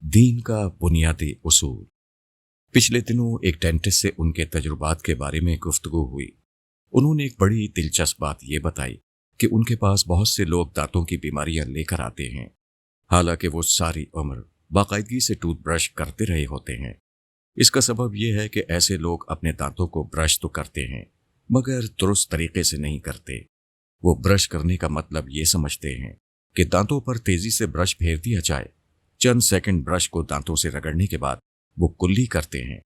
दीन का बुनियादी उसूल। पिछले दिनों एक डेंटिस्ट से उनके तजुर्बात के बारे में गुफ्तगू हुई। उन्होंने एक बड़ी दिलचस्प बात यह बताई कि उनके पास बहुत से लोग दांतों की बीमारियां लेकर आते हैं, हालांकि वो सारी उम्र बाकायदगी से टूथब्रश करते रहे होते हैं। इसका सबब यह है कि ऐसे लोग अपने दांतों को ब्रश तो करते हैं मगर दुरुस्त तरीके से नहीं करते। वो ब्रश करने का मतलब ये समझते हैं कि दांतों पर तेजी से ब्रश फेर दिया जाए। चंद सेकंड ब्रश को दांतों से रगड़ने के बाद वो कुल्ली करते हैं।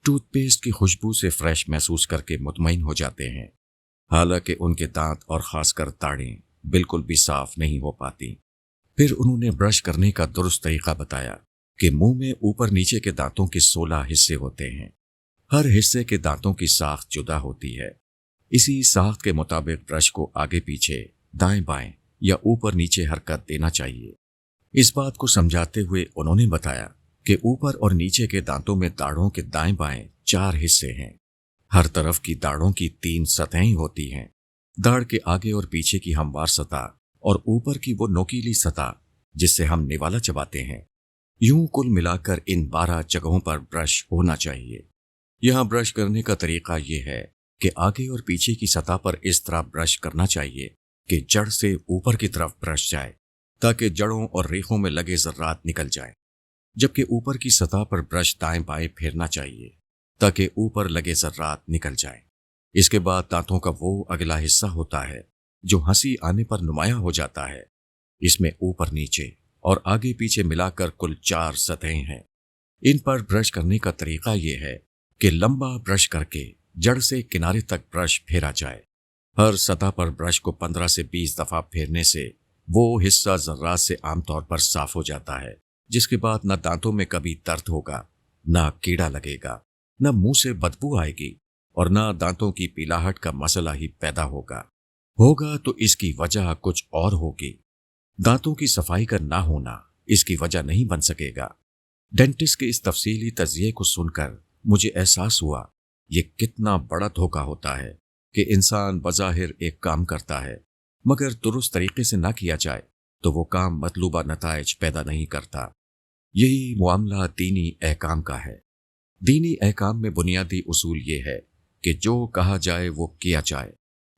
टूथपेस्ट की खुशबू से फ्रेश महसूस करके मुतमईन हो जाते हैं, हालांकि उनके दांत और खासकर ताड़ें बिल्कुल भी साफ नहीं हो पाती। फिर उन्होंने ब्रश करने का दुरुस्त तरीका बताया कि मुंह में ऊपर नीचे के दांतों के 16 हिस्से होते हैं। हर हिस्से के दांतों की साख्त जुदा होती है। इसी साख्त के मुताबिक ब्रश को आगे पीछे, दाएं बाएं या ऊपर नीचे हरकत देना चाहिए। इस बात को समझाते हुए उन्होंने बताया कि ऊपर और नीचे के दांतों में दाढ़ों के दाएं बाएं 4 हिस्से हैं। हर तरफ की दाढ़ों की 3 सतहें होती हैं। दाढ़ के आगे और पीछे की हमवार सतह और ऊपर की वो नोकीली सतह जिससे हम निवाला चबाते हैं। यूं कुल मिलाकर इन 12 जगहों पर ब्रश होना चाहिए। यहां ब्रश करने का तरीका यह है कि आगे और पीछे की सतह पर इस तरह ब्रश करना चाहिए कि जड़ से ऊपर की तरफ ब्रश जाए, ताकि जड़ों और रेखों में लगे जर्रात निकल जाए। जबकि ऊपर की सतह पर ब्रश दाएं बाएं फेरना चाहिए ताकि ऊपर लगे जर्रात निकल जाए। इसके बाद दांतों का वो अगला हिस्सा होता है जो हंसी आने पर नुमायां हो जाता है। इसमें ऊपर नीचे और आगे पीछे मिलाकर कुल 4 सतहें हैं। इन पर ब्रश करने का तरीका यह है कि लंबा ब्रश करके जड़ से किनारे तक ब्रश फेरा जाए। हर सतह पर ब्रश को 15 से 20 दफा फेरने से वो हिस्सा जर्रात से आमतौर पर साफ हो जाता है, जिसके बाद न दांतों में कभी दर्द होगा, न कीड़ा लगेगा, न मुंह से बदबू आएगी और न दांतों की पीलाहट का मसला ही पैदा होगा तो इसकी वजह कुछ और होगी। दांतों की सफाई का ना होना इसकी वजह नहीं बन सकेगा। डेंटिस्ट के इस तफसीली तज्जिये को सुनकर मुझे एहसास हुआ ये कितना बड़ा धोखा होता है कि इंसान बज़ाहिर एक काम करता है मगर दुरुस्त तरीके से ना किया जाए तो वो काम मतलूबा नताइज पैदा नहीं करता। यही मामला दीनी अहकाम का है। दीनी अहकाम में बुनियादी उसूल ये है कि जो कहा जाए वो किया जाए,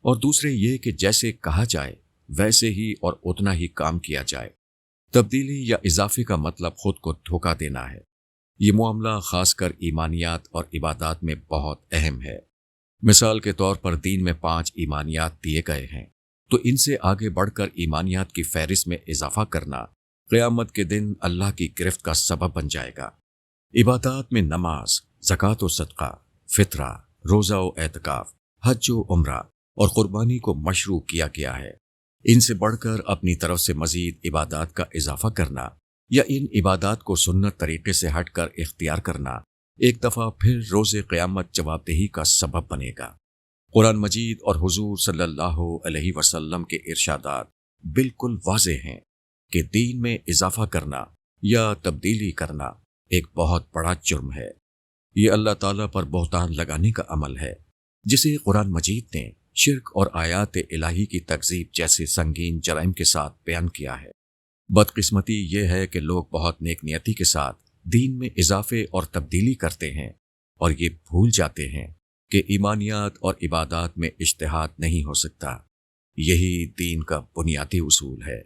और दूसरे ये कि जैसे कहा जाए वैसे ही और उतना ही काम किया जाए। तब्दीली या इजाफे का मतलब खुद को धोखा देना है। ये मामला खासकर ईमानियात और इबादात में बहुत अहम है। मिसाल के तौर पर दीन में 5 ईमानियात दिए गए हैं, तो इनसे आगे बढ़कर ईमानियात की फहरिस्त में इजाफा करना क़यामत के दिन अल्लाह की गिरफ्त का सबब बन जाएगा। इबादात में नमाज, ज़कात व सदका, फितरा, रोज़ा व एतकाफ, हज व उम्रा और कुर्बानी को मशरू किया गया है। इनसे बढ़कर अपनी तरफ से मजीद इबादात का इजाफा करना या इन इबादात को सुन्नत तरीके से हटकर इख्तियार करना एक दफ़ा फिर रोज़े क़यामत जवाबदेही का सबब बनेगा। कुरान मजीद और हुजूर सल्लल्लाहु अलैहि वसल्लम के इरशादात बिल्कुल वाज़ेह हैं कि दीन में इजाफा करना या तब्दीली करना एक बहुत बड़ा जुर्म है। ये अल्लाह ताला पर बहतान लगाने का अमल है, जिसे कुरान मजीद ने शिर्क और आयात इलाही की तकज़ीब जैसे संगीन जराइम के साथ बयान किया है। बदकिस्मती ये है कि लोग बहुत नेक नियति के साथ दीन में इजाफे और तब्दीली करते हैं और ये भूल जाते हैं कि ईमानियात और इबादात में इज्तिहाद नहीं हो सकता। यही दीन का बुनियादी उसूल है।